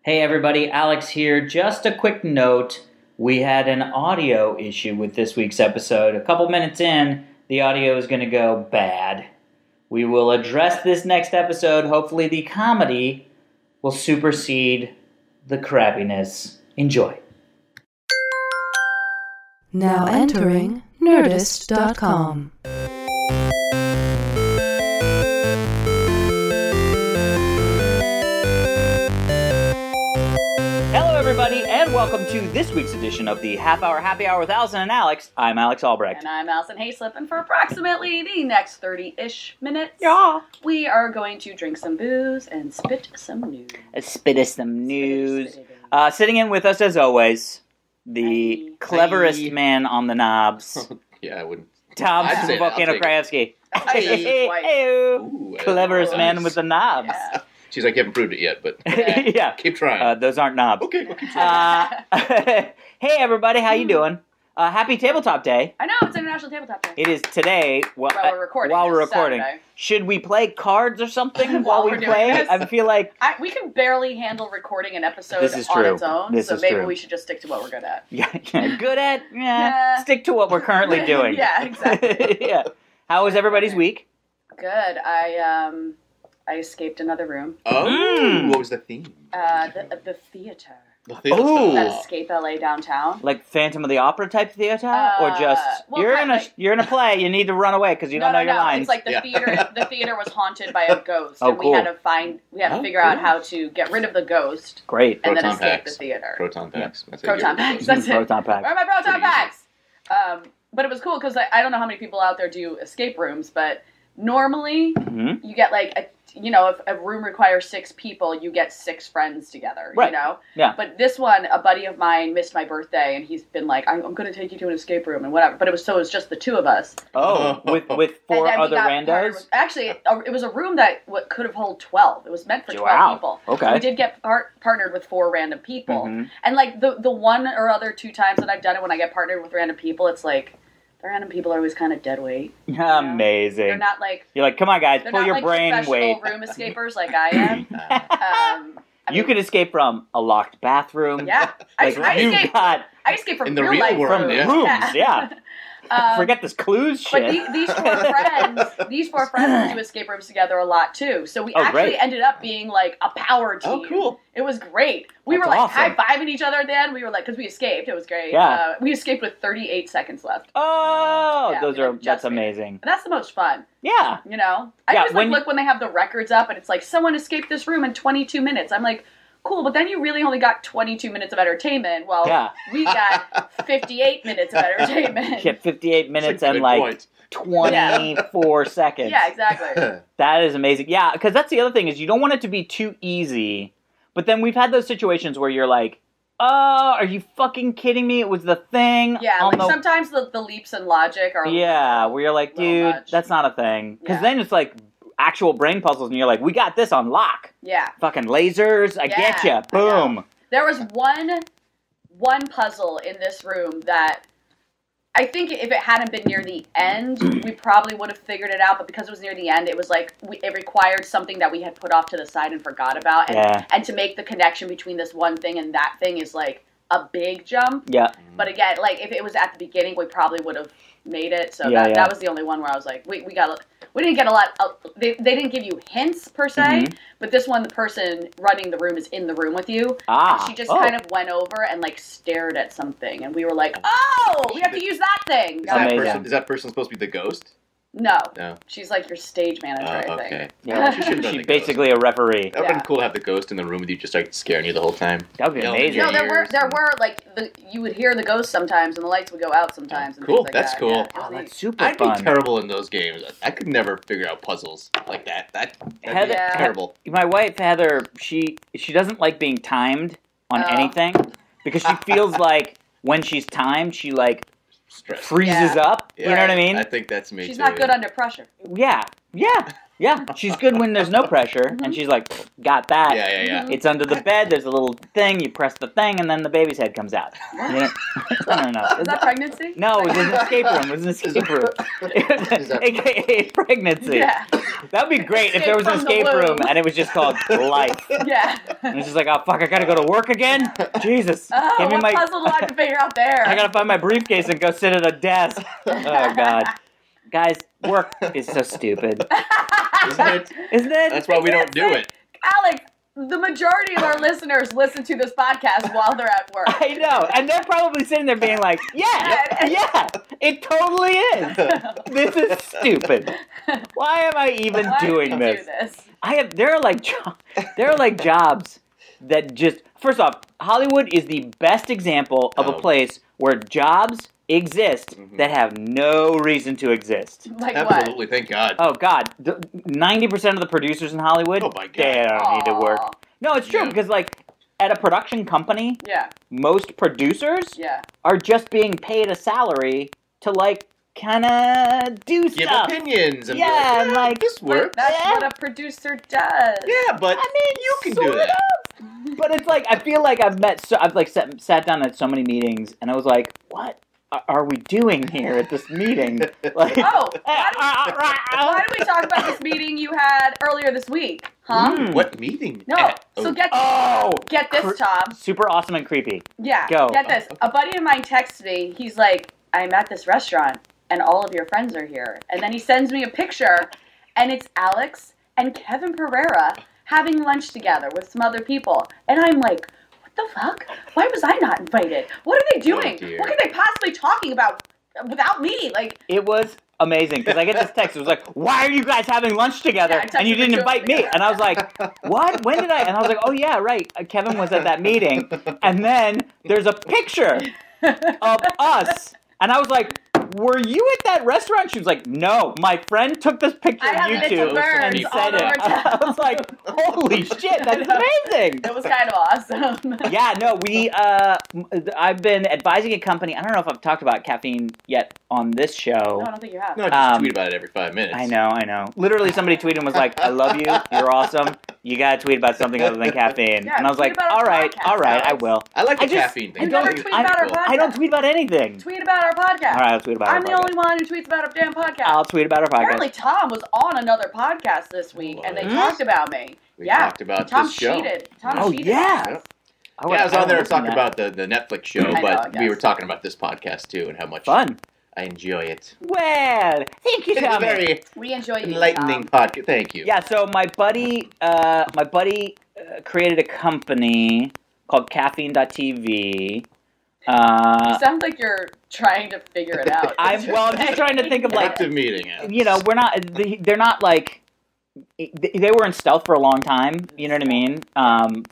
Hey everybody, Alex here. Just a quick note. We had an audio issue with this week's episode. A couple minutes in, the audio is going to go bad. We will address this next episode. Hopefully the comedy will supersede the crappiness. Enjoy. Now entering Nerdist.com. Hello everybody, and welcome to this week's edition of the Half Hour Happy Hour with Allison and Alex. I'm Alex Albrecht. And I'm Alison Haislip, and for approximately the next 30-ish minutes, Yeah. we are going to drink some booze and spit some news. Spit some news. Sitting in with us as always, the cleverest man on the knobs, Yeah, I wouldn't. Tom I'd say it. Volcano I'll take Krajewski. Hey, Ooh, Cleverest nice. man with the knobs. Yeah. She's like, you haven't proved it yet, but Yeah. keep trying. Those aren't knobs. Okay, we'll keep trying. Hey everybody, how you doing? Happy Tabletop Day. I know, it's International Tabletop Day. It is today. While we're recording. While we're It's recording. Saturday. Should we play cards or something while we we're doing play? this? I feel like We can barely handle recording an episode This is on true. its own, This so is maybe true. we should just stick to what we're good at. good at Yeah. stick to what we're currently doing. Yeah, exactly. Yeah. How was everybody's week? Good. I escaped another room. Oh, what was the theme? The theater. The theater. Oh. At Escape LA downtown. Like Phantom of the Opera type theater, or just well, you're kind in a of like- you're in a play, you need to run away because you don't know your lines. It's like the Yeah. theater. The theater was haunted by a ghost, Oh, and cool. we had to Oh, figure out cool. how to get rid of the ghost Great. and then Proton escape packs. the theater. Proton packs. That's Proton packs. That's it. Proton pack. Where are my proton Pretty easy. packs? But it was cool because I don't know how many people out there do escape rooms, but normally Mhm. you get like if a room requires 6 people, you get 6 friends together. Right. You know. Yeah. But this one, a buddy of mine missed my birthday, and he's been like, "I'm going to take you to an escape room and whatever." But it was just the 2 of us. Oh, with And 4 then we other got partnered randos. with- actually, it was a room that could have held 12. It was meant for 12 Wow. people. Okay. We did get partnered with 4 random people. Mhm. And like the one or other 2 times that I've done it, when I get partnered with random people, it's like the random people are always kind of dead weight. Amazing. They're not like You're like, come on, guys, they're pull not your like brain professional weight. room escapers like I am. You could escape from a locked bathroom. Yeah, Like you got I escaped from In the real real life world, from yeah. rooms. Yeah. Forget this clues shit. But these four friends do escape rooms together a lot too. So we actually great. ended up being like a power team. Oh, cool. It was great. We That's were like awesome. high-fiving each other at the end. We were like, because we escaped. It was great. Yeah. We escaped with 38 seconds left. Oh, Yeah, those we are just that's made it. amazing. And that's the most fun, Yeah. you know? I Yeah, always when- look when they have the records up and it's like, someone escaped this room in 22 minutes. I'm like, cool, but then you really only got 22 minutes of entertainment. Well, Yeah. we got 58 minutes of entertainment. Get 58 minutes That's a and good like point. 24 seconds. Yeah, exactly. That is amazing. Yeah, because that's the other thing is you don't want it to be too easy. But then we've had those situations where you're like, oh, are you fucking kidding me? It was the thing. Yeah, on like the- sometimes the leaps in logic are Yeah, where you're like, little dude, much. that's not a thing. Because Yeah. then it's like actual brain puzzles, and you're like, we got this on lock. Yeah. Fucking lasers, I get Yeah, ya. I know. Boom. There was one puzzle in this room that I think if it hadn't been near the end, we probably would have figured it out. But because it was near the end, it was like it required something that we had put off to the side and forgot about. And, Yeah. and to make the connection between this one thing and that thing is like a big jump. Yeah. But again, like if it was at the beginning, we probably would have made it. So Yeah, that, yeah. that was the only one where I was like, we didn't get a lot. They didn't give you hints per se, Mhm. but this one, the person running the room is in the room with you. Ah. And she just kind of went over and like stared at something, and we were like, "Oh, we have to use that thing." Amazing. Is that person supposed to be the ghost? No, No. she's like your stage manager, I think. Okay. Yeah. She should've been She's the basically a referee. That would have Yeah. been cool to have the ghost in the room with you, just like scaring you the whole time. That would be Yelling amazing. in No, your there ears. were like you would hear the ghost sometimes, and the lights would go out sometimes. And Cool, things like that's that. cool. Yeah, it was Oh, neat. that's super I'd fun. be terrible in those games. I could never figure out puzzles like that. That'd Heather- be terrible. My wife Heather, she doesn't like being timed on Oh. anything because she feels like when she's timed, she like Stress. freezes Yeah. up. You know what I mean? I think that's me She's too. not good under pressure. Yeah. Yeah, she's good when there's no pressure, and she's like, got that. Yeah. It's under the bed, there's a little thing, you press the thing, and then the baby's head comes out. You know? I don't know. Is that pregnancy? No, it was an escape room. It was an escape room. AKA pregnancy. Yeah. That would be great if there was an escape room and it was just called life. Yeah. And it's just like, oh, fuck, I gotta go to work again? Jesus. Oh, what puzzle do I have to figure out there? I gotta find my briefcase and go sit at a desk. Oh, God. Guys, work is so stupid. Isn't it? Isn't it? That's why we don't do it. Alex, the majority of our listeners listen to this podcast while they're at work. I know. And they're probably sitting there being like, yeah, it totally is. This is stupid. Why am I even doing this? There are like jobs that just, first off, Hollywood is the best example of a place where jobs exist that have no reason to exist. Like Absolutely, what? thank God. Oh, God. 90% of the producers in Hollywood, Oh, my God. they don't need to work. No, it's true, because, like, at a production company, most producers are just being paid a salary to, like, kind of do Give stuff. opinions. And And, like, this works. That's what a producer does. Yeah, but I mean, you can do that. But it's like, I feel like I've like sat down at so many meetings, and I was like, what are we doing here at this meeting? Like, why don't we talk about this meeting you had earlier this week? Huh? What meeting? No. So get this, Tom. Super awesome and creepy. Yeah. Go. Get this. A buddy of mine texted me. He's like, I'm at this restaurant, and all of your friends are here. And then he sends me a picture, and it's Alex and Kevin Pereira having lunch together with some other people. And I'm like, what the fuck? Why was I not invited? What are they doing? What could they possibly talking about without me? Like, it was amazing, because I get this text. It was like, why are you guys having lunch together and you didn't invite me? And I was like, what? When did I? And I was like, oh yeah, right. Kevin was at that meeting. And then there's a picture of us. And I was like, were you at that restaurant? She was like, no, my friend took this picture on YouTube and said it. I was like, holy shit, that's amazing. It was kind of awesome. Yeah, no, I've been advising a company. I don't know if I've talked about caffeine yet on this show. No, I don't think you have. No, just tweet about it every 5 minutes. I know. Literally, somebody tweeted and was like, I love you, you're awesome. You gotta tweet about something other than caffeine. Yeah, and I was like, all right, I will. I like the caffeine thing. You never tweet about our podcast. I don't tweet about anything. Tweet about our podcast. All right, I'll tweet about our podcast. I'm the only one who tweets about our damn podcast. I'll tweet about our podcast. Apparently, Tom was on another podcast this week, and they talked about me. We talked about Tom this show. cheated. Oh, yeah. I was on there to talk about the Netflix show, but we were talking about this podcast too and how much fun I enjoy it. Well, thank you, Tommy. We enjoy you, enlightening podcast. Thank you. Yeah, so my buddy created a company called Caffeine.tv. You sound like you're trying to figure it out. I'm just trying to think of like active meeting. You know, they're not like they were in stealth for a long time. You know what I mean?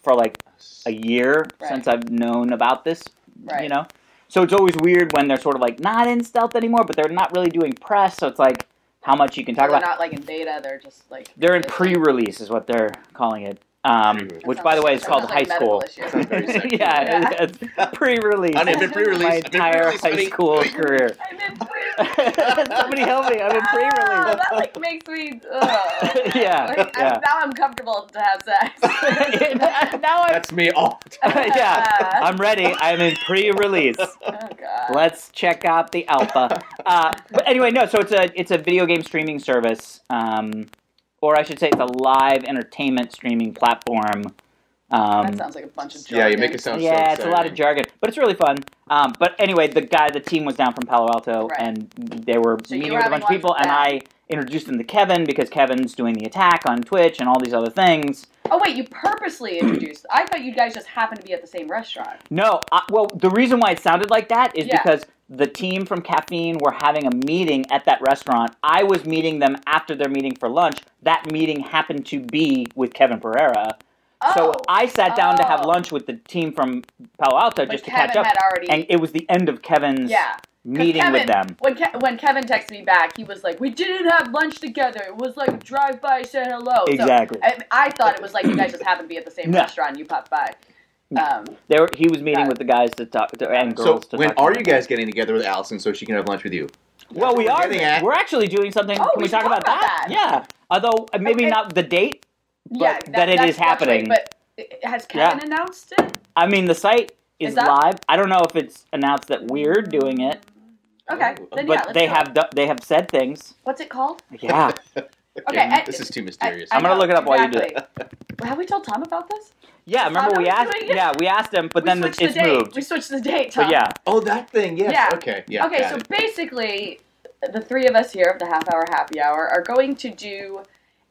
For like a year since I've known about this. Right. You know, so it's always weird when they're sort of like not in stealth anymore, but they're not really doing press. So it's like how much you can talk about. They're not like in beta. They're just like they're in pre-release is what they're calling it. Which, by the way, is called high school. Yeah, it's pre-release. I've been pre-release. My entire high school career. I'm in pre-release. Somebody help me! I'm in pre-release. That like makes me. Yeah. Now I'm comfortable to have sex. That's me all the time. Yeah, I'm ready. I'm in pre-release. Oh God. Let's check out the alpha. But anyway, no. So it's a video game streaming service. Or I should say it's a live entertainment streaming platform. That sounds like a bunch of jargon. Yeah, you make it sound so exciting. It's a lot of jargon, but it's really fun. But anyway, the team was down from Palo Alto, and they were meeting with a bunch of people, and I introduced them to Kevin, because Kevin's doing the attack on Twitch and all these other things. Oh, wait, you purposely introduced. I thought you guys just happened to be at the same restaurant. No, well, the reason why it sounded like that is because the team from Caffeine were having a meeting at that restaurant. I was meeting them after their meeting for lunch. That meeting happened to be with Kevin Pereira. So I sat down to have lunch with the team from Palo Alto just to catch up. And it was the end of Kevin's meeting with them. When Kevin texted me back, he was like, we didn't have lunch together. It was like drive-by, say hello. Exactly. So, I thought it was like you guys just happened to be at the same restaurant and you popped by. He was meeting with the guys and girls. So when are you guys getting together with Allison so she can have lunch with you? Well, we are. We're actually doing something. Can we talk about that? Yeah. Although, maybe not the date, but that it is happening. But has Kevin announced it? I mean, the site is live. I don't know if it's announced that we're doing it. Okay, then but they have said things. What's it called? Yeah. Okay, this is too mysterious. I'm gonna look it up while you do it. Have we told Tom about this? Yeah, remember we asked? Yeah, we asked him, but then it's moved. We switched the date, Tom. But yeah. Oh, that thing. Yes. Yeah. Okay. Yeah. Okay, so basically, the three of us here of the half-hour happy hour are going to do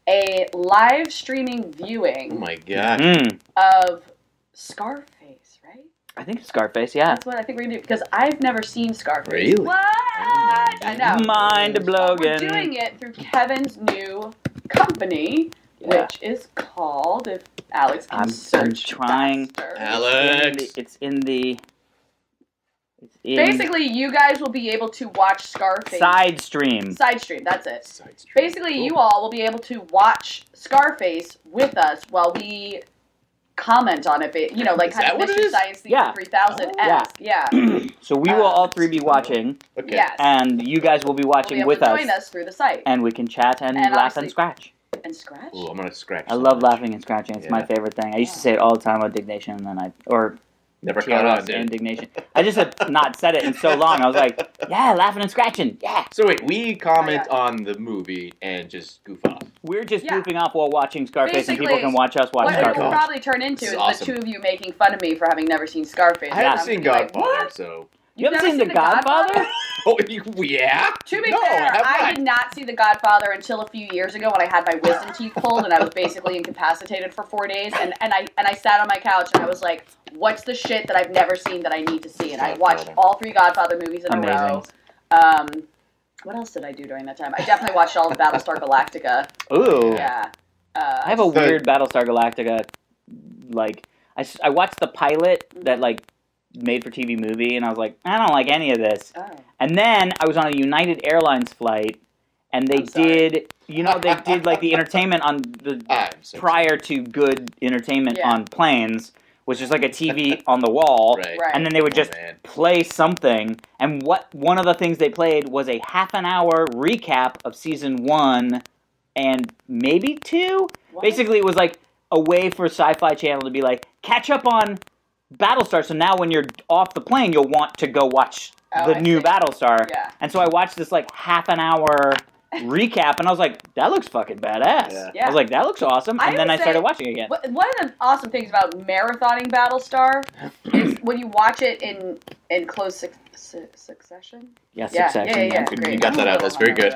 a live streaming viewing. Oh my god. Of Scarface, right? I think it's Scarface. Yeah. That's what I think we're gonna do because I've never seen Scarface. Really? What? I know. Mind blowing. We're doing it through Kevin's new company, which is called, if Alex can search. I'm trying. Faster. Alex. It's in Basically, you guys will be able to watch Scarface. Side stream. That's it. Basically, you all will be able to watch Scarface with us while we comment on it. You know, like kind of Mystery Science Theater 3000-esque. Yeah. So we will all three be watching. Okay. Yes. And you guys will be watching with us. Join us through the site. And we can chat and laugh and scratch. And scratch? Ooh, I'm going to scratch. I love laughing and scratching. It's my favorite thing. I used to say it all the time with Dignation, and then never caught on, dude. Indignation. I just have not said it in so long. I was like, yeah, laughing and scratching. Yeah. So wait, we comment on the movie and just goof off. We're just goofing off while watching Scarface, basically, and people can watch us watch Scarface. What it will probably turn into is the two of you making fun of me for having never seen Scarface. I haven't seen Godfather, so... You haven't seen The Godfather? Oh, yeah? To be fair, I did not see The Godfather until a few years ago when I had my wisdom teeth pulled and I was basically incapacitated for 4 days. And I sat on my couch and I was like, what's the shit that I've never seen that I need to see? And I watched all 3 Godfather movies in a row. What else did I do during that time? I definitely watched all of Battlestar Galactica. Ooh. Yeah. I have a weird Battlestar Galactica, I watched the pilot that, made for TV movie, and I was like, I don't like any of this. Oh. And then I was on a United Airlines flight, and they did the entertainment on the prior to good entertainment on planes, which is like a TV on the wall, right. And then they would just play something, and one of the things they played was a half-an-hour recap of season 1 and maybe 2. What? Basically, it was like a way for Sci-Fi Channel to be like, catch up on Battlestar, so now when you're off the plane, you'll want to go watch the new Battlestar. Yeah. And so I watched this half-an-hour recap, and I was like, that looks fucking badass. Yeah. I was like, that looks awesome, and then I started watching again. One of the awesome things about marathoning Battlestar is when you watch it in close succession. Yeah, succession. Yeah. You got that out. That's very good.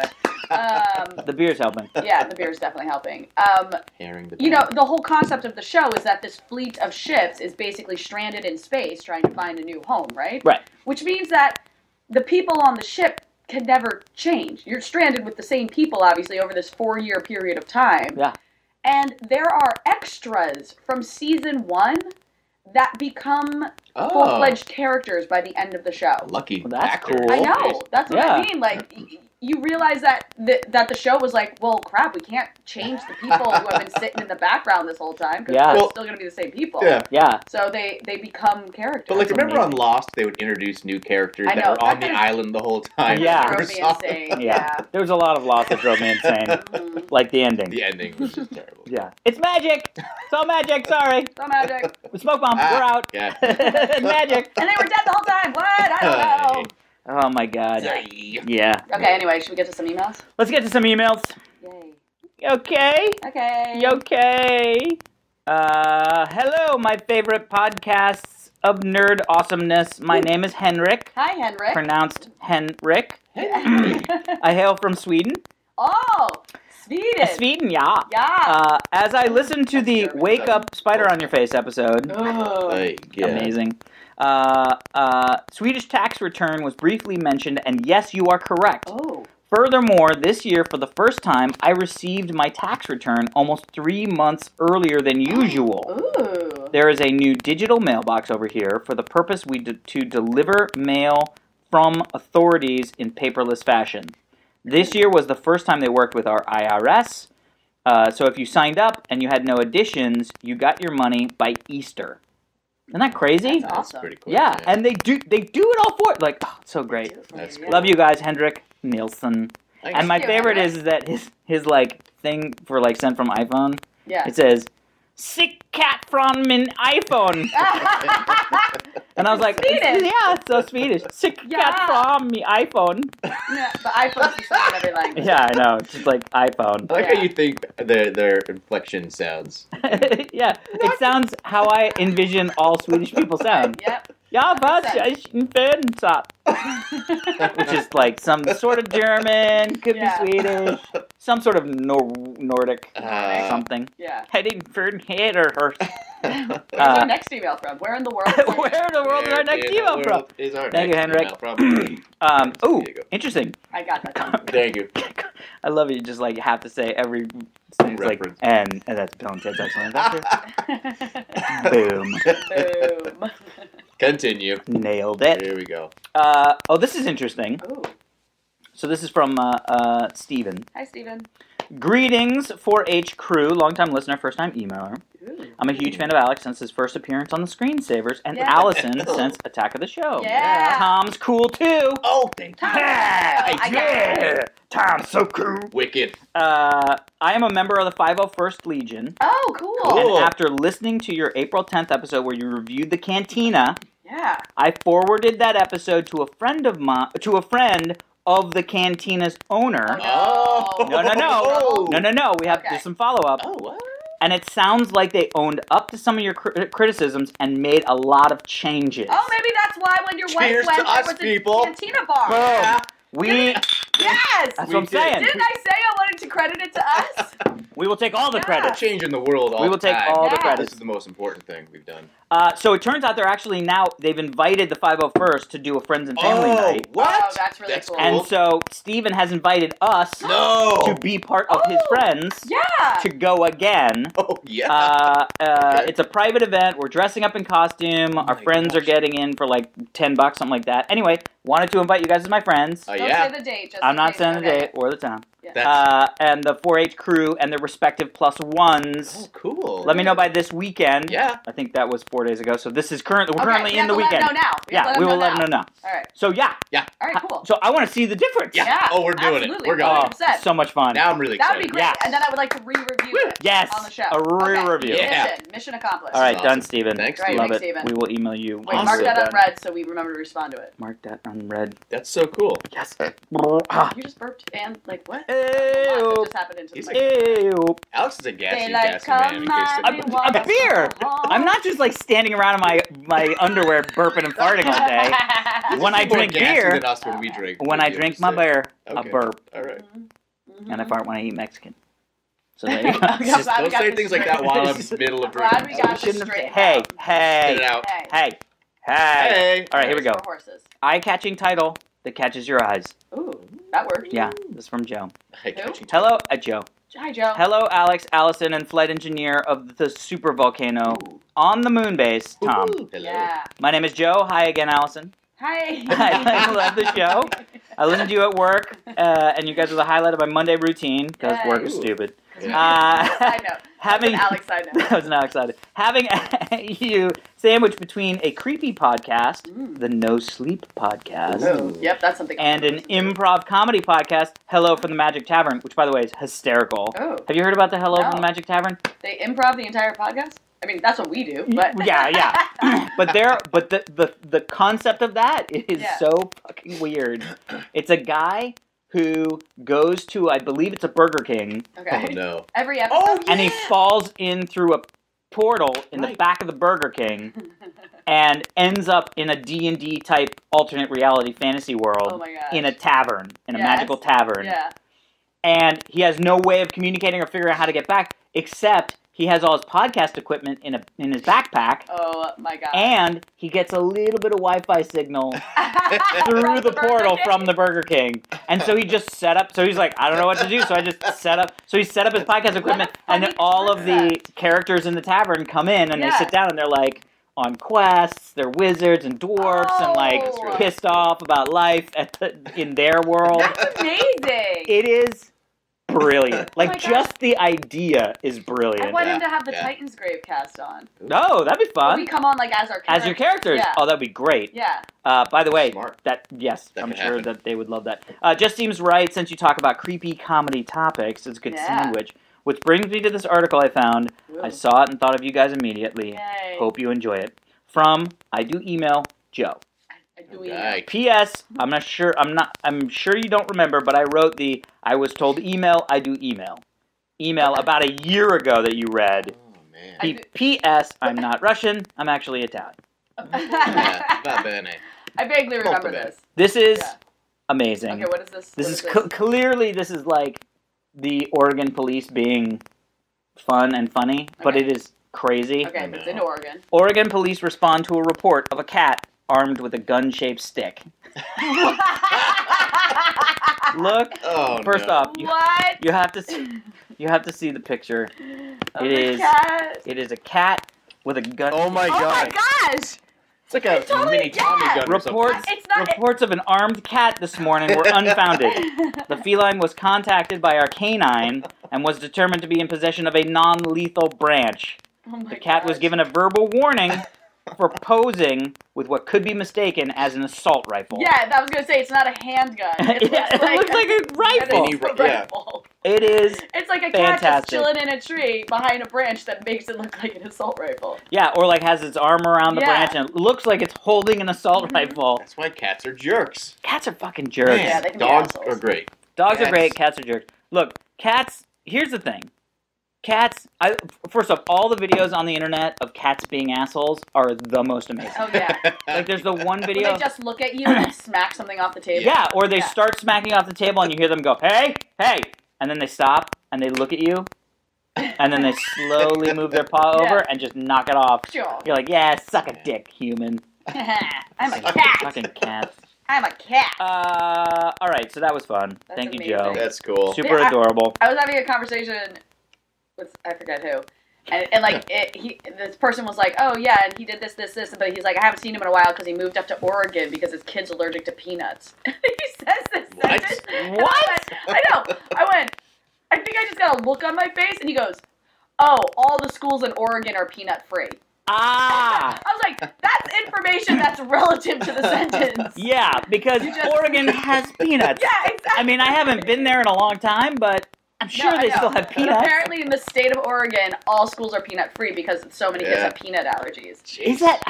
The beer's helping. Yeah, the beer's definitely helping. The whole concept of the show is that this fleet of ships is basically stranded in space trying to find a new home, right? Right. Which means that the people on the ship can never change. You're stranded with the same people, obviously, over this 4-year period of time. Yeah. And there are extras from season 1 that become full-fledged characters by the end of the show. Lucky. Well, that's cool. I know. That's what I mean. You realize that the show was like, well, crap, we can't change the people who have been sitting in the background this whole time because they're still going to be the same people. Yeah. So they become characters. But remember on Lost, they would introduce new characters that were on the island the whole time. Yeah. Drove me insane. Yeah. There was a lot of Lost that drove me insane. Like the ending. The ending was just terrible. Yeah. It's magic! It's all magic, sorry. It's all magic. The smoke bomb, we're out. Yeah. It's magic. And they were dead the whole time. What? I don't know. Oh my god. Yeah. Okay, anyway, should we get to some emails? Let's get to some emails. Yay. Okay. Okay. Hello, my favorite podcasts of nerd awesomeness. My name is Henrik. Hi, Henrik. Pronounced Henrik. I hail from Sweden. Oh, Sweden. Sweden, yeah. Yeah. As I listened to the Wake Up Spider on Your Face episode. Amazing. Swedish tax return was briefly mentioned, and yes, you are correct. Oh. Furthermore, this year, for the first time, I received my tax return almost 3 months earlier than usual. Ooh. There is a new digital mailbox over here for the purpose to deliver mail from authorities in paperless fashion. This year was the first time they worked with our IRS, so if you signed up and you had no additions, you got your money by Easter. Isn't that crazy? That's awesome. Pretty cool. Yeah, and they do it all for it. Like, oh, it's so great. That's cool. Love you guys, Hendrik Nielsen. And my favorite is that his like thing for like sent from iPhone. Yeah. It says, "Sick cat from min iPhone." And I was like, it's so Swedish. Sick cat from me iPhone. Yeah, but iPhone's the same in every language. Yeah, I know. It's just like iPhone. I like how you think their inflection sounds. Yeah, it sounds how I envision all Swedish people sound. Yep. Ja, was ich in which is like some sort of German, could be Swedish, some sort of Nordic something. Yeah. Heading for hater. Where's our next email from? Where in the world? Where in the world is our next email from? Thank you, Henrik. Interesting. I got that. Thank you. I love it. You just like have to say every thing like and that's Bill and Ted's Excellent Adventure. Boom. Boom. Continue. Nailed it. Here we go. This is interesting. Ooh. So this is from Steven. Hi, Steven. Greetings, 4-H crew, longtime listener, first-time emailer. Ooh. I'm a huge fan of Alex since his first appearance on the Screensavers, and Allison since Attack of the Show. Yeah. Tom's cool too. Oh, thank you. Yeah. Tom's so cool. Wicked. I am a member of the 501st Legion. Oh, cool. And after listening to your April 10th episode where you reviewed the Cantina, I forwarded that episode to a friend of the Cantina's owner. Oh, No. We have to do some follow-up. Oh, what? And it sounds like they owned up to some of your criticisms and made a lot of changes. Oh, maybe that's why when your wife went, there was a Cantina bar. Yeah. Yes! That's what I'm saying. Didn't I say I wanted to credit it to us? We will take all the credit. We're changing the world all the time. We will take all the credit. This is the most important thing we've done. So it turns out they've invited the 501st to do a Friends and Family night. What? Oh, that's really cool. And so Steven has invited us to be part of his friends to go again. Oh, yeah. It's a private event. We're dressing up in costume. Our friends are getting in for like $10, something like that. Anyway, wanted to invite you guys as my friends. Don't say the date. Just I'm not saying the date or the time. Yeah. And the 4-H crew and their respective +1s. Oh, cool. Let me know by this weekend. Yeah. I think that was 4 days ago. So this is we're currently in the weekend. Let them know now. We will let them know now. All right. So yeah. All right, cool. So I want to see the difference. Yeah. Oh, we're doing it. We're going. So much fun. Now I'm really excited. That would be great. Yes. And then I would like to re-review it on the show. A re-review. Yeah. Mission accomplished. All right, Awesome. done, Steven. Thanks, Right, Love thanks, it. Steven. We will email you. Wait, mark that unread so we remember to respond to it. Mark that unread. That's so cool. Yes. You just burped and like what? Ew. That just happened into the microphone. Ew. Alex is a gassy Daylight man. In come case A beer. I'm not just like standing around in my underwear burping and farting all day. When I drink beer, than us when we drink. when I drink my beer, I Okay. burp. All right. And I fart when I eat Mexican. So there you go. Just don't say things like that while I'm in the middle of drinking. Glad we got this Shouldn't have- straight. Hey. Get it out. Hey. Hey. All right, here we go. For horses. Eye-catching title that catches your eyes. Ooh, that worked. Yeah, this is from Joe. Who? Joe. Hi, Joe. Hello, Alex, Allison, and flight engineer of the super volcano on the moon base, Tom. Ooh, hello. Yeah. My name is Joe. Hi again, Allison. Hi. I love the show. I listened to you at work, and you guys are the highlight of my Monday routine because work is stupid. Side note. Having That was an Alex side note. That was an Alex side note. Having you sandwiched between a creepy podcast, the No Sleep podcast, Ooh. Yep, that's something. and an improv comedy podcast, Hello from the Magic Tavern, which, by the way, is hysterical. Oh. Have you heard about the Hello No. from the Magic Tavern? They improv the entire podcast? I mean, that's what we do, but... Yeah. But the concept of that is so fucking weird. It's a guy who goes to, I believe it's a Burger King. Okay. Oh, no. Every episode? And he falls in through a portal in the back of the Burger King and ends up in a D&D type alternate reality fantasy world in a tavern, in a magical tavern. Yeah. And he has no way of communicating or figuring out how to get back, except he has all his podcast equipment in his backpack. Oh my god. And he gets a little bit of Wi-Fi signal through the portal from the Burger King. And so he just set up, so he's like, I don't know what to do, so I just set up, so he set up his podcast equipment, and then all of the characters in the tavern come in, and they sit down, and they're like, on quests, they're wizards and dwarfs, and like, pissed off about life in their world. That's amazing! It is brilliant. Like, just the idea is brilliant. I want him to have the Titans Grave cast on. No, that'd be fun. We come on like as our characters. As your characters. Yeah. Oh, that'd be great. Yeah. By the way, Smart. I'm sure that they would love that. Just seems right since you talk about creepy comedy topics. It's a good sandwich. Which brings me to this article I found. Ooh. I saw it and thought of you guys immediately. Yay. Hope you enjoy it. From I Do Email Joe. P.S. I'm sure you don't remember, but I wrote I was told email, I do email about a year ago that you read. Oh, man. P.S. I'm not Russian, I'm actually Italian. I vaguely remember this. This is amazing. Okay, what is this? This is clearly, this is like the Oregon police being fun and funny, but it is crazy. Okay, but it's in Oregon. Oregon police respond to a report of a cat armed with a gun-shaped stick. Look. Oh, first off, you have to see the picture. It is a cat with a gun. Oh my god! Oh my gosh! It's like a mini Tommy gun. Reports of an armed cat this morning were unfounded. The feline was contacted by our canine and was determined to be in possession of a non-lethal branch. The cat was given a verbal warning for posing with what could be mistaken as an assault rifle. Yeah, I was going to say, it's not a handgun. It looks like a rifle. It is It's like a cat just chilling in a tree behind a branch that makes it look like an assault rifle. Yeah, or like has its arm around the branch and it looks like it's holding an assault rifle. That's why cats are jerks. Cats are fucking jerks. Man, yeah, they can dogs are great. Dogs are great, cats are jerks. Look, cats, here's the thing. Cats, first off, all the videos on the internet of cats being assholes are the most amazing. Oh, yeah. Like, there's the one video. Where they just look at you and then smack something off the table. Yeah, or they start smacking off the table and you hear them go, hey, hey, and then they stop and they look at you and then they slowly move their paw over and just knock it off. Sure. You're like, yeah, suck a dick, human. I'm a cat. Fucking cats. I'm a cat. All right, so that was fun. Thank you, Joe. That's cool. Super adorable. I was having a conversation with, I forget who, and like, this person was like, oh yeah, and he did this, but he's like, I haven't seen him in a while because he moved up to Oregon because his kid's allergic to peanuts. He says this sentence. What? I know. I think I just got a look on my face, and he goes, oh, all the schools in Oregon are peanut free. Ah! I was like, that's information that's relative to the sentence. Yeah, because Oregon has peanuts. Yeah, exactly. I mean, I haven't been there in a long time, but I'm sure they still have peanuts. But apparently in the state of Oregon, all schools are peanut free because so many kids have peanut allergies. Jeez. Is that?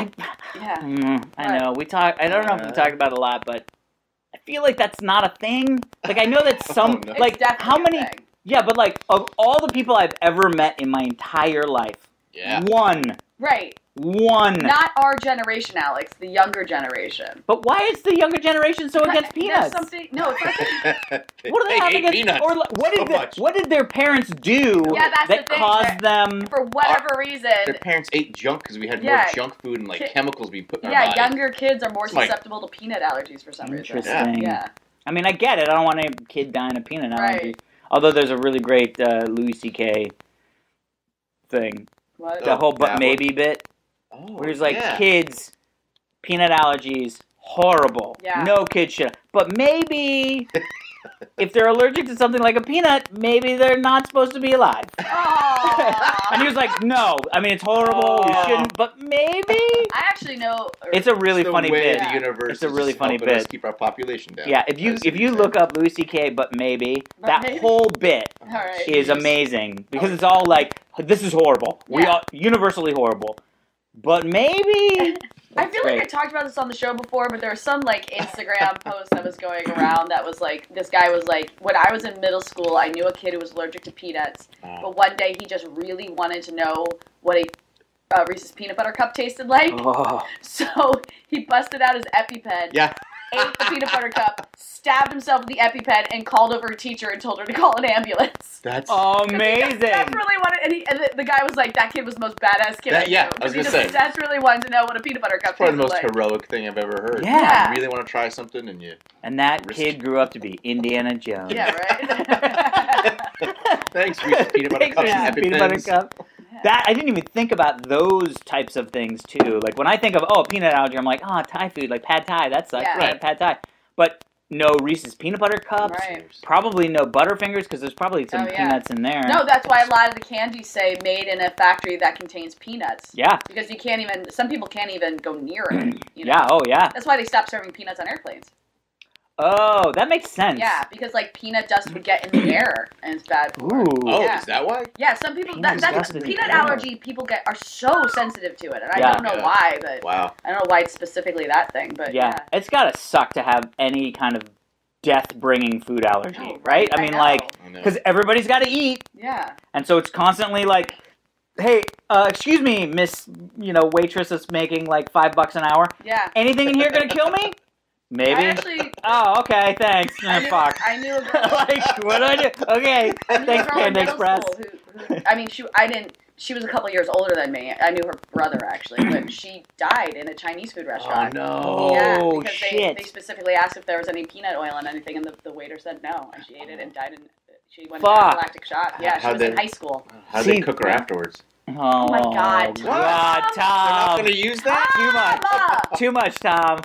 Yeah. I know. I don't know if we talked about it a lot, but I feel like that's not a thing. Like, I know that some, like, how many, yeah, but like, of all the people I've ever met in my entire life, one. Right. One. Not our generation, Alex. The younger generation. But why is the younger generation so against peanuts? No, it's like what do they have against peanuts? Or what did their parents do that caused them? For whatever reason. Their parents ate junk because we had more junk food and like chemicals being put in our body. Yeah, younger kids are more susceptible to peanut allergies for some reason. Interesting. Yeah. I mean, I get it. I don't want a kid dying of peanut allergy. Right. Although there's a really great Louis C.K. thing. What? The whole but maybe bit. Where he's like, kids, peanut allergies, horrible. Yeah. No kid should. But maybe if they're allergic to something like a peanut, maybe they're not supposed to be alive. And he was like, no. I mean, it's horrible. You shouldn't. But maybe. I actually know. It's a really funny bit. The universe it's a really funny bit. Us keep our population down. Yeah, if you look up Louis C.K. but maybe, whole bit is amazing. Because it's all like, this is horrible. Yeah. We are universally horrible. But maybe. I feel like I talked about this on the show before, but there was some like Instagram post that was going around that was like, this guy was like, when I was in middle school, I knew a kid who was allergic to peanuts, but one day he just really wanted to know what a Reese's peanut butter cup tasted like. So he busted out his EpiPen. Yeah. Ate the peanut butter cup, stabbed himself with the EpiPen, and called over a teacher and told her to call an ambulance. That's amazing. That's really what and the guy was like, that kid was the most badass kid I knew. I was going to say. That's really wanted to know what a peanut butter cup tasted like. It's probably the most heroic thing I've ever heard. Yeah. You really want to try something and you... And that kid grew up to be Indiana Jones. Yeah, right? Thanks, Reese's peanut butter cup. Thanks, peanut butter cup. That I didn't even think about those types of things too. Like when I think of peanut allergy, I'm like, Thai food, like pad Thai. That sucks. Yeah. Right. Pad Thai. But no Reese's peanut butter cups. Right. Probably no Butterfingers because there's probably some peanuts in there. No, that's why a lot of the candies say made in a factory that contains peanuts. Yeah. Because you can't even, some people can't even go near it. You know? Yeah, oh yeah. That's why they stopped serving peanuts on airplanes. Oh, that makes sense. Yeah, because like peanut dust would get in the air and it's bad for Ooh. Oh, yeah. is that why? Yeah, some people, Peanut that's dust peanut in the air. allergy people are so sensitive to it. And I Yeah. don't know why, but Wow. I don't know why it's specifically that thing, but Yeah, it's gotta suck to have any kind of death-bringing food allergy, Oh, right? I mean, know. like, I know. because everybody's got to eat, Yeah. and so it's constantly like, hey, excuse me, miss, waitress that's making like $5 an hour. Yeah. Anything in here gonna kill me? Maybe. I actually... Oh, okay, thanks. Fuck. I knew a girl... Like, what do I do? Okay, I knew a thanks, girl in Panda middle Express. school who, I mean, she was a couple years older than me. I knew her brother, actually, but she died in a Chinese food restaurant. Oh, no. Yeah, Oh, because shit. they specifically asked if there was any peanut oil in anything, and the waiter said no, and she ate it and died, and she went into Fuck. anaphylactic shock. Yeah, she was in high school. How'd they cook her afterwards? Oh my God, Tom. God, They're not Tom. going to use that? Too much. Mama! Too much, Tom.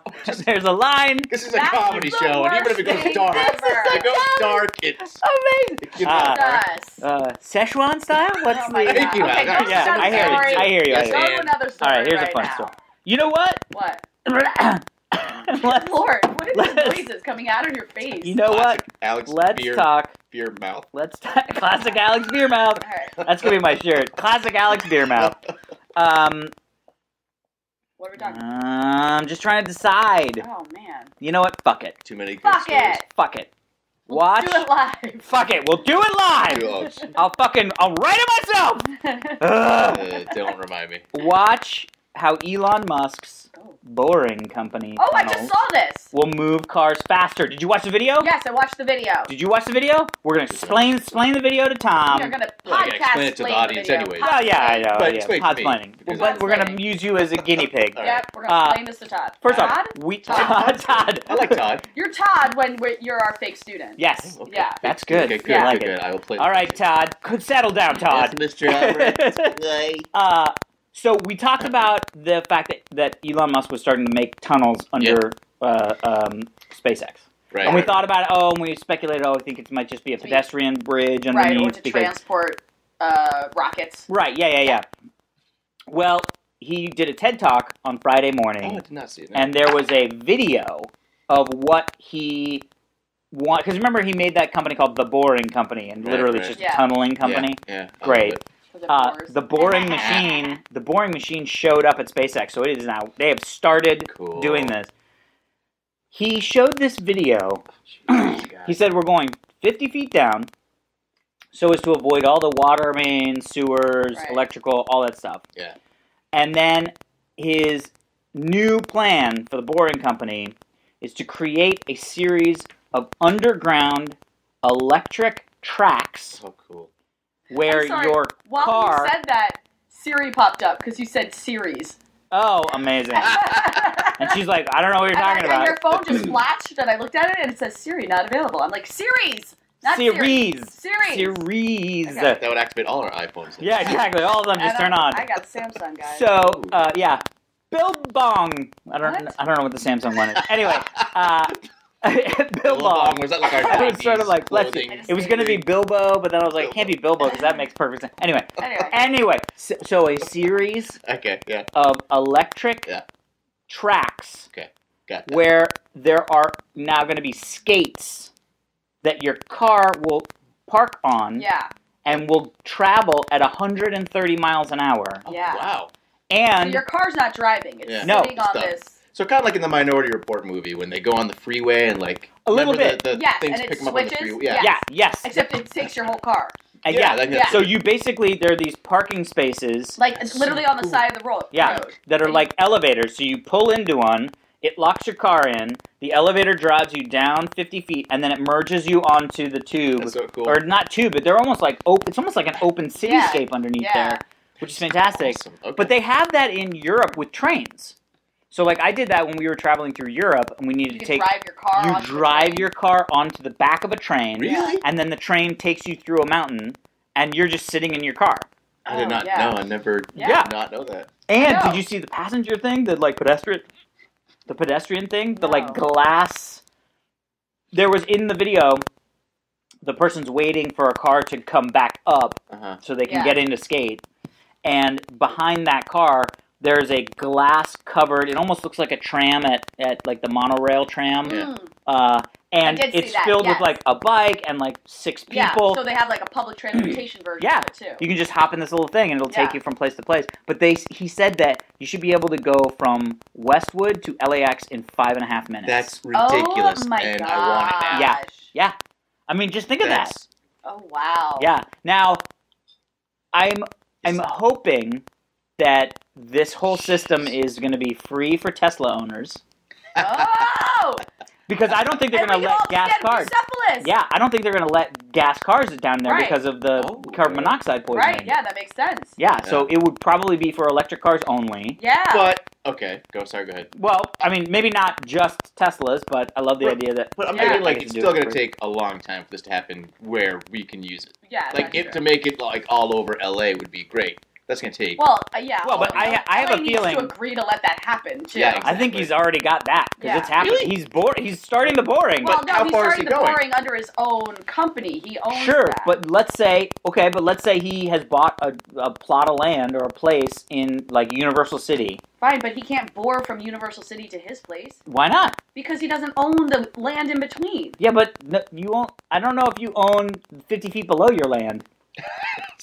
There's a line. This is a That's comedy the show, and even if it worst goes thing dark, ever. if it goes dark, it's... Amazing. It's Uh, Szechuan style? What's Oh my the... Thank you, God. Okay, Alex. go to Yeah, another I hear you. story. I hear you. Yes, Go to and- another story All right, here's right a fun now. story. You know what? What? Let's- Lord, what are let's- these noises coming out of your face? You know what? Classic Alex Let's beer, talk. beer mouth. Let's talk. Classic Alex Beer Mouth. All right, That's gonna be my shirt. Classic Alex Beer Mouth. what are we talking about? I'm just trying to decide. Oh, man. You know what? Fuck it. Too many good Fuck stories. it. Fuck it. We'll Watch. do it live. Fuck it. We'll do it live. Oh, I'll write it myself. Ugh. don't remind me. Watch how Elon Musk's Boring Company Oh, I just tunnels saw this. will move cars faster. Did you watch the video? Yes, I watched the video. Did you watch the video? We're gonna explain the video to Tom. We are going to Well, I gotta podcast explain it to the audience anyways. Oh yeah, I know. But Yeah. explain to Todd's me, planning. because- But we're gonna Todd's use you as a guinea pig. All Yep, we're going to explain this to Todd. First Todd? off, Todd. I like Todd. You're Todd when you're our fake student. Yes, Okay. Yeah. that's good. Okay, good, I like good, it. good. I will play. All right, Todd. Could settle down, Todd. Yes, Mr. Albrecht. So we talked about the fact that Elon Musk was starting to make tunnels under SpaceX. Right. And we thought about it, and we speculated, I think it might just be a pedestrian bridge Right, underneath. or to transport rockets. Right, yeah. Well, he did a TED Talk on Friday morning. Oh, I did not see it. And there was a video of what he want. Because remember, he made that company called The Boring Company, and Right, literally right. it's just Yeah. a tunneling company. Yeah. I Great. love it. The Boring Machine. The Boring Machine showed up at SpaceX, so it is now. They have started Cool. doing this. He showed this video. Jeez, He said we're going 50 feet down, so as to avoid all the water mains, sewers, Right. electrical, all that stuff. Yeah. And then his new plan for the Boring Company is to create a series of underground electric tracks So cool. where I'm sorry, your While car... you said that, Siri popped up because you said series. Oh, amazing. And she's like, I don't know what you're talking And your about. phone just flashed, and I looked at it, and it says Siri not available. I'm like, series! Not Series. Series! Series. Okay. That would activate all our iPhones. Yeah, exactly. All of them just turn on. I got Samsung, guys. So, yeah. Billabong. I don't know what the Samsung one is. Anyway, Billabong. Was that like our I was sort of like, let's see. clothing? It was going to be Bilbo, but then I was like, it can't be Bilbo because that makes perfect sense. Anyway, so a series Okay, yeah. of electric Yeah. tracks Okay, got that. where there are now going to be skates that your car will park on Yeah, and will travel at 130 miles an hour. Oh, yeah. wow. So And your car's not driving. It's Yeah. No. sitting on Stop. this. So kind of like in the Minority Report movie when they go on the freeway and like A little remember bit. the Yes, things and it pick them up on the switches. freeway. Yeah. yeah, yes. Except it takes your whole car. And Yeah, yeah, like Yeah. so you basically, there are these parking spaces, Like, it's literally on the side of the road. yeah, that are like elevators. So you pull into one, it locks your car in, the elevator drives you down 50 feet, and then it merges you onto the tube. That's so cool. Or not tube, but they're almost like open. It's almost like an open cityscape underneath Yeah. there, which is fantastic. Awesome. Okay. But they have that in Europe with trains. So like I did that when we were traveling through Europe, and we needed You to can take. drive your car You onto the drive train. your car onto the back of a train, Really? and then the train takes you through a mountain, and you're just sitting in your car. I did not yeah. know. I never Yeah. did not know that. And No. did you see the passenger thing? The pedestrian thing? The like No. glass there was in the video, the person's waiting for a car to come back up so they can get in to skate. And behind that car, there's a glass-covered, it almost looks like a tram at like the monorail tram. And it's filled with like a bike and like 6 people. Yeah, so they have like a public transportation version of it too. You can just hop in this little thing and it'll take you from place to place. But he said that you should be able to go from Westwood to LAX in 5.5 minutes. That's ridiculous. Oh my and gosh. I want it now. Yeah. I mean, just think of that. Oh wow. Yeah. Now, I'm hoping that this whole system is going to be free for Tesla owners. Oh! Because I don't think they're going to let gas cars. Yeah, I don't think they're going to let gas cars down there because of the carbon monoxide poisoning. Right, yeah, that makes sense. Yeah, so it would probably be for electric cars only. Yeah. But, okay, go ahead. Well, I mean, maybe not just Teslas, but I love the idea that... But I'm thinking, like, it's still going to take a long time for this to happen where we can use it. Yeah, like, to make it, like, all over LA would be great. That's going to take... Well, yeah. Well, but I have a feeling... needs to agree to let that happen, too. Yeah, exactly. I think he's already got that, because it's happening. Really? He's starting the boring. Well, but no, he's starting the boring under his own company. He owns that. But let's say he has bought a plot of land or a place in, like, Universal City. Fine, but he can't bore from Universal City to his place. Why not? Because he doesn't own the land in between. Yeah, but you own... I don't know if you own 50 feet below your land.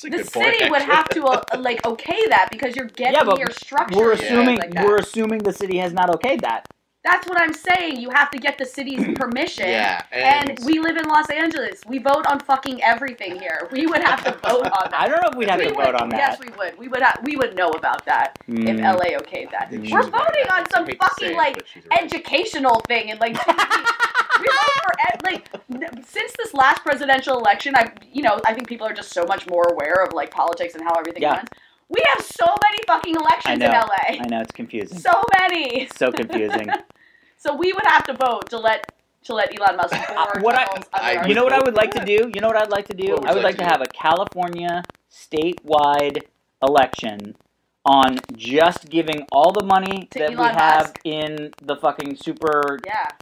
The city would have to okay that because you're getting your structure. We're assuming the city has not okayed that. That's what I'm saying. You have to get the city's permission. Yeah, and we live in Los Angeles. We vote on fucking everything here. We would have to vote on that. I don't know if we'd have to vote on that. Yes, we would. We would know about that if LA okayed that. We're voting on some fucking educational thing and we vote for since this last presidential election. I think people are just so much more aware of politics and how everything runs. We have so many fucking elections in LA. I know, it's confusing. So many. It's so confusing. So we would have to vote to let Elon Musk you know what I would like to do? You know what I'd like to do? I would like to have a California statewide election on just giving all the money that we have in the fucking super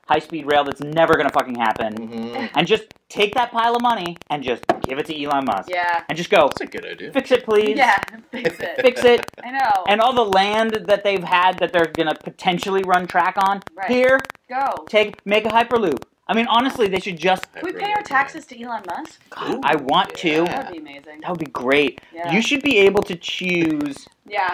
high-speed rail that's never going to fucking happen. And just take that pile of money and just give it to Elon Musk. Yeah. And just go, that's a good idea. Fix it, please. Yeah, fix it. Fix it. I know. And all the land that they've had that they're going to potentially run track on, here, make a Hyperloop. I mean, honestly, they should just... Can we pay our taxes to Elon Musk? God, I want to. That would be amazing. That would be great. Yeah. You should be able to choose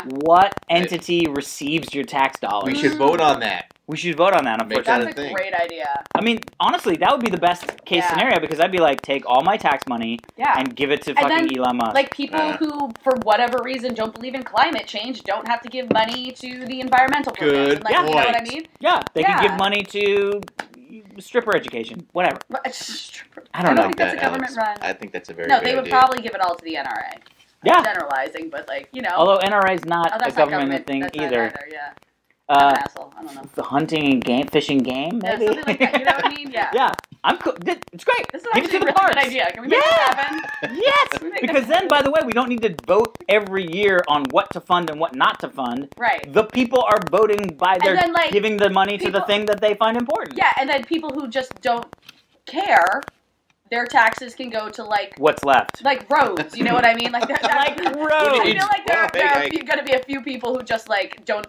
what entity receives your tax dollars. We should vote on that. We should vote on that, unfortunately. That's a great idea. I mean, honestly, that would be the best case scenario because I'd be like, take all my tax money and give it to fucking Elon Musk. Like, people who, for whatever reason, don't believe in climate change don't have to give money to the environmental programs. Good point. You know what I mean? Yeah, they could give money to... stripper education, whatever. I don't know. Think that's a government run. I think that's a very good they would idea. probably give it all to the NRA. I'm generalizing, but Although NRA is not a government thing either. I'm an asshole. I don't know. The hunting and fishing game, maybe? Yeah, something like that. You know what I mean? Yeah. Yeah. I'm cool. It's great. This is Give it to actually a the really parks. good idea. Can we make this happen? Yes. Because then, by the way, we don't need to vote every year on what to fund and what not to fund. Right. The people are voting by their giving the money to the thing that they find important. Yeah, and then people who just don't care, their taxes can go to what's left, roads. You know what I mean? Like roads. I feel like there are going to be a few people who just don't.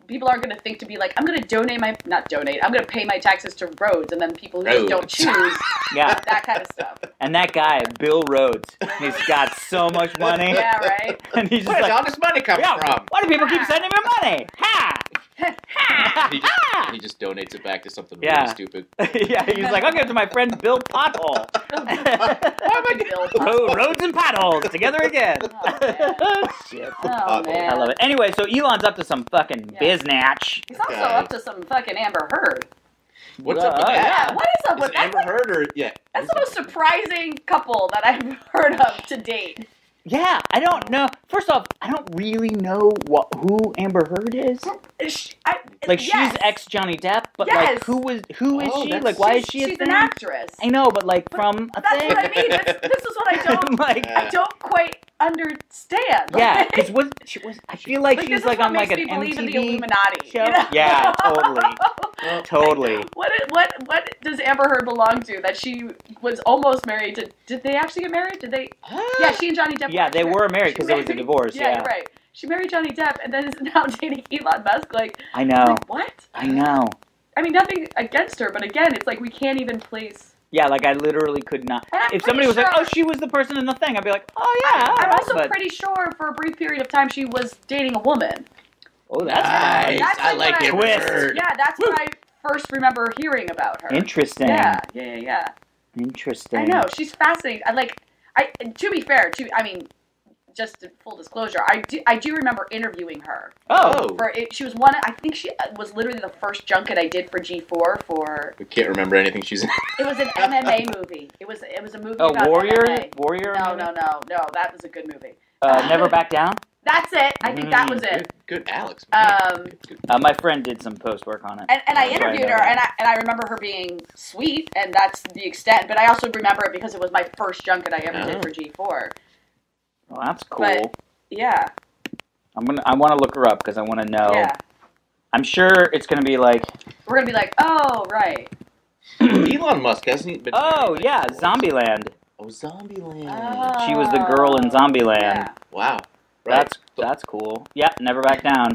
People aren't going to think to be like, I'm going to I'm going to pay my taxes to roads, and then people who just don't choose. That kind of stuff. And that guy, Bill Rhodes, he's got so much money. Yeah, right. And he's just where's all this money come from? Why do people keep sending me money? Ha! He just donates it back to something really stupid. He's like, I'll give it to my friend Bill Pothole. Roads and potholes together again. Shit. Oh, man. I love it. Anyway, so Elon's up to some fucking biznatch. He's also up to some fucking Amber Heard. What's up with that? Yeah, what is up with that? Amber Heard or That's the most surprising couple that I've heard of to date. Yeah, I don't know. First off, I don't really know who Amber Heard is. Like, she's ex Johnny Depp, but like, who is she? Like, why is she a thing? She's an actress. I know, but like, from a that's thing. That's what I mean. This is what I don't like. I don't quite understand. Yeah, because I feel like she's like on like an MTV in the Illuminati show. You know? Yeah, totally. What does Amber Heard belong to? That she was almost married to? Did they actually get married? Did they? Yeah, she and Johnny Depp. Yeah, they were married because there was a divorce. Yeah, you're right. She married Johnny Depp and then is now dating Elon Musk. Like, I know. Like, what? I know. I mean, nothing against her, but again, it's like we can't even place. Yeah, like I literally could not. If somebody was like, "Oh, she was the person in the thing," I'd be like, "Oh yeah." I'm also pretty sure for a brief period of time she was dating a woman. Oh, that's nice. I like it. Twist. Yeah, that's what I first remember hearing about her. Interesting. Yeah. Interesting. I know, she's fascinating. To be fair, just full disclosure, I do remember interviewing her. Oh. She was one. I think she was literally the first junket I did for G4 for. We can't remember anything she's in. It was an MMA movie. It was a movie about Warrior? MMA. Warrior? No. That was a good movie. Never Back Down? That's it. I think that was it. Good Alex. My friend did some post work on it. And I interviewed her, and I remember her being sweet, and that's the extent. But I also remember it because it was my first junket I ever did for G4. Well, that's cool. But, yeah. I want to look her up because I want to know. Yeah. I'm sure it's going to be like. We're going to be like, oh, right. Elon Musk hasn't he been. Oh yeah, Zombieland. Oh, Zombieland. Oh. She was the girl in Zombieland. Yeah. Wow. Right. That's cool. Yeah, Never Back Down.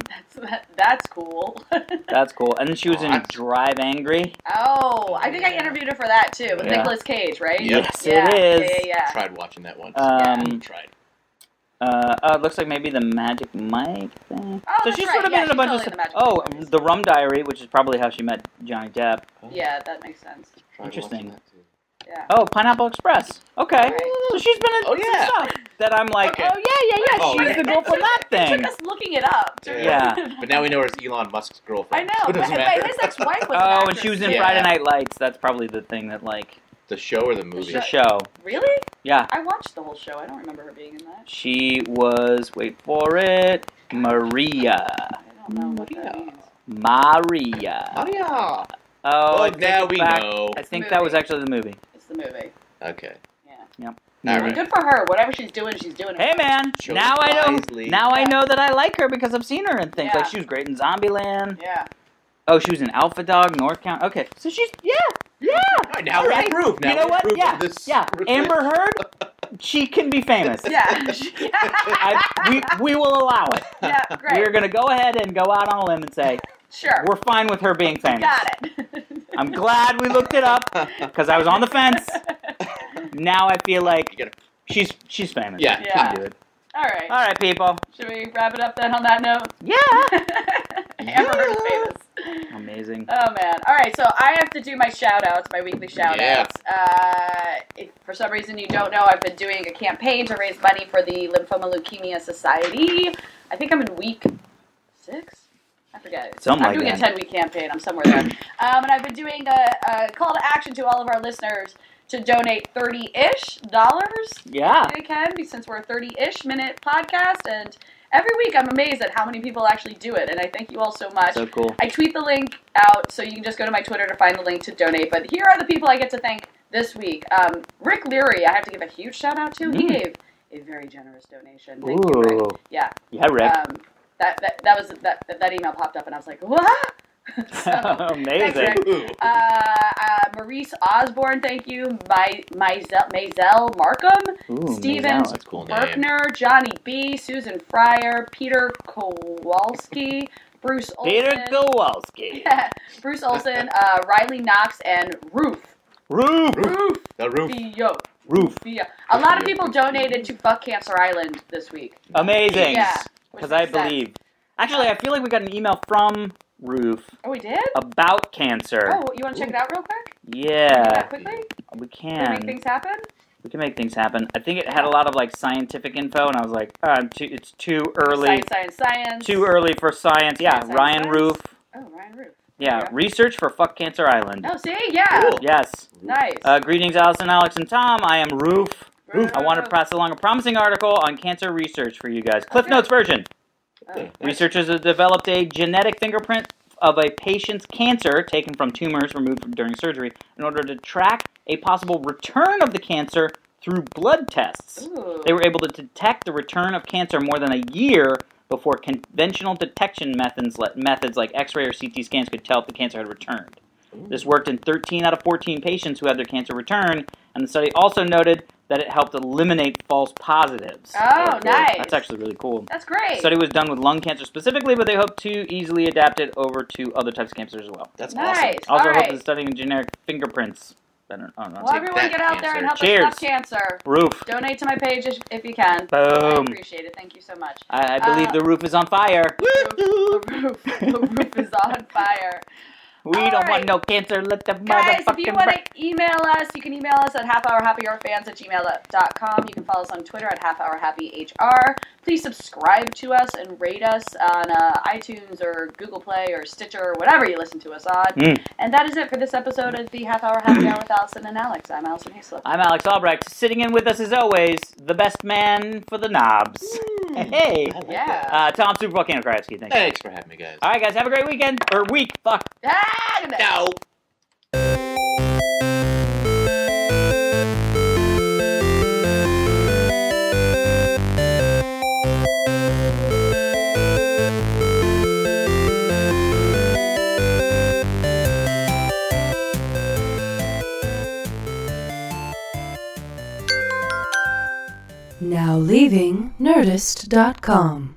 That's cool. That's cool. And then she was in Drive Angry. Oh, I think I interviewed her for that too, with Nicolas Cage, right? Yep. Yes, it is. Yeah. Tried watching that one. Tried. It looks like maybe the Magic Mike thing. Oh, so she's sort of been in a bunch of stuff. Oh, the Rum Diary, which is probably how she met Johnny Depp. Yeah, that makes sense. Interesting. Yeah. Oh, Pineapple Express. Okay. Right. So she's been in some stuff that I'm like, okay. She's the girl from that thing. It took us looking it up. Yeah. But now we know it's Elon Musk's girlfriend. I know. But his ex-wife was and she was in Friday Night Lights. That's probably the thing that, like... The show or the movie? The show. Really? Yeah. I watched the whole show. I don't remember her being in that. She was, wait for it, Maria. I don't know what that means. Maria. Oh, well, now we know. I think that was actually the movie. It's the movie. Okay. Yeah. Yep. All right. Good for her. Whatever she's doing it. Hey, man. Now I know. Now I know that I like her because I've seen her in things. Yeah. Like she was great in Zombieland. Yeah. Oh, she was in Alpha Dog, North County. Okay, so she's yeah. Right, now we're proof. Now you know what? Yeah. Amber Heard, she can be famous. Yeah. We will allow it. Yeah, great. We're gonna go ahead and go out on a limb and say, sure, we're fine with her being famous. Got it. I'm glad we looked it up because I was on the fence. Now I feel like she's famous. Yeah. She can do it. All right, people. Should we wrap it up then on that note? Yeah. Amber Heard is famous. Amazing. Oh, man. All right, so I have to do my shout-outs, my weekly shout-outs. If for some reason you don't know, I've been doing a campaign to raise money for the Lymphoma Leukemia Society. I think I'm in week 6? I forget. I'm doing a 10-week campaign. I'm somewhere there. And I've been doing a call to action to all of our listeners to donate $30-ish. Yeah. If they can, since we're a 30-ish minute podcast. And every week I'm amazed at how many people actually do it. And I thank you all so much. So cool. I tweet the link out, so you can just go to my Twitter to find the link to donate. But here are the people I get to thank this week. Rick Leary, I have to give a huge shout out to. He gave a very generous donation. Thank you, Rick. Yeah. Yeah, Rick. That email popped up and I was like, what? So, amazing. Maurice Osborne, thank you. Maisel Markham, Steven Berkner, Johnny B, Susan Fryer, Peter Kowalski, Bruce Olson. Yeah, Bruce Olson, Riley Knox, and Roof. The Roof. A lot of people donated to Fuck Cancer Island this week. Amazing. Yeah. Because I believe. Actually, I feel like we got an email from Roof. Oh, we did? About cancer. Oh, you want to check it out real quick? Yeah. Quickly? We can. Can we make things happen? We can make things happen. I think it had a lot of like scientific info, and I was like, it's too early. Science. Too early for science. Yeah, Ryan Roof. Oh, Ryan Roof. Yeah, research for Fuck Cancer Island. Oh, see? Yeah. Cool. Yes. Nice. Greetings, Allison, Alex, and Tom. I am Roof. I want to pass along a promising article on cancer research for you guys. Cliff Notes version. Researchers have developed a genetic fingerprint of a patient's cancer taken from tumors removed during surgery in order to track a possible return of the cancer through blood tests. Ooh. They were able to detect the return of cancer more than a year before conventional detection methods like X-ray or CT scans could tell if the cancer had returned. Ooh. This worked in 13 out of 14 patients who had their cancer return, and the study also noted that it helped eliminate false positives. Oh, nice. That's actually really cool. That's great. The study was done with lung cancer specifically, but they hope to easily adapt it over to other types of cancers as well. That's nice. awesome. Also, All hope right. they're studying generic fingerprints. Better. Oh, no. Well, everyone get out there and help Cheers. us stop cancer. Roof. Donate to my page if you can. Boom. I appreciate it. Thank you so much. I believe the roof is on fire. The roof is on fire. We All don't right. want no cancer. Let the Guys, if you motherfucking... want to email us, you can email us at halfhourhappyhourfans@gmail.com. You can follow us on Twitter at halfhourhappyhr. Please subscribe to us and rate us on iTunes or Google Play or Stitcher or whatever you listen to us on. And that is it for this episode of the Half Hour Happy Hour with Alison and Alex. I'm Alison Haislip. I'm Alex Albrecht. Sitting in with us as always, the best man for the knobs. Hey. I like Yeah. that. Tom Super Volcano Kravsky. Thanks for having me, guys. All right, guys. Have a great weekend. Or week. Fuck. Good night. No. Now leaving Nerdist.com.